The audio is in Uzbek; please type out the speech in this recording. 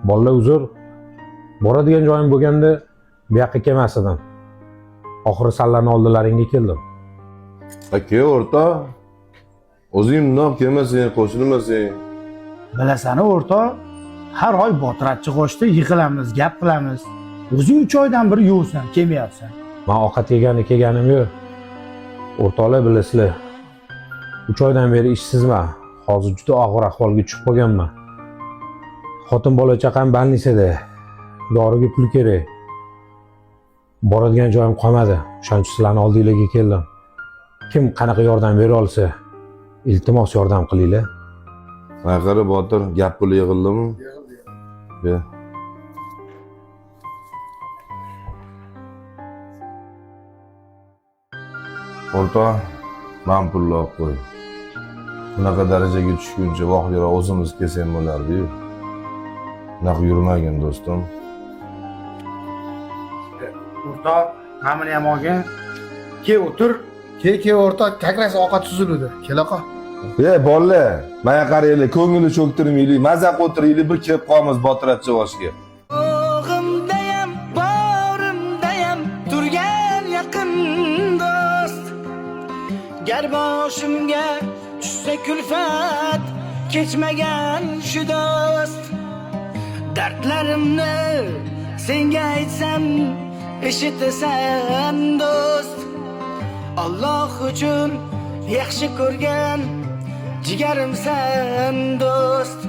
Bolalar uzr. Boradigan joyim bo'lganda bu yoqqa kelmas edim. Oxiri sizlarning oldilaringga keldim. Aka o'rta. O'zing bundoq kelmasang, qo'shilmasang. Bilasani o'rtoq, har oy botiratchi qo'shdi, yig'ilamiz, gap qilamiz. O'zing 3 oydan beri yo'qsan, kelmayapsan. Men ovqat kelganim yo'q. O'rtoqlar bilasizlar. 3 oydan beri ishsizman. Hozir juda og'ir ahvolga tushib qolganman. Xotin bola chaqam больницада. Doriga pul kerak. Boradigan joyim qolmadi. O'shaning uchun sizlarning oldingizga keldim. Kim qanaqa yordam bera olsa, iltimos yordam qilinglar. Qara Botir, gap puli yig'ildimi? Be. O'rta, men pulni olib qo'y. Bunaqa darajaga tushguncha voqealar o'zimiz kelsak bo'lardi-yu. Bunaqa yurmagin do'stim. O'rtoq, namini ham olgin. Kel o'tir. Kel o'rtoq, kakras ovqat tuziludi. Kelaqa. Bolalar, menga qaranglar, ko'ngilni cho'ktirmaylik, maza o'tiraylik, bir kelib qolamiz botiratchi boshiga. O'g'imdayam, borimdayam turgan yaqin do'st. Gar boshimga tushsa kulfat, kechmagan shu do'st. Dardlarimni senga aytsam, eshitasan do'st. Alloh uchun yaxshi ko'rgan jigarimsan do'st.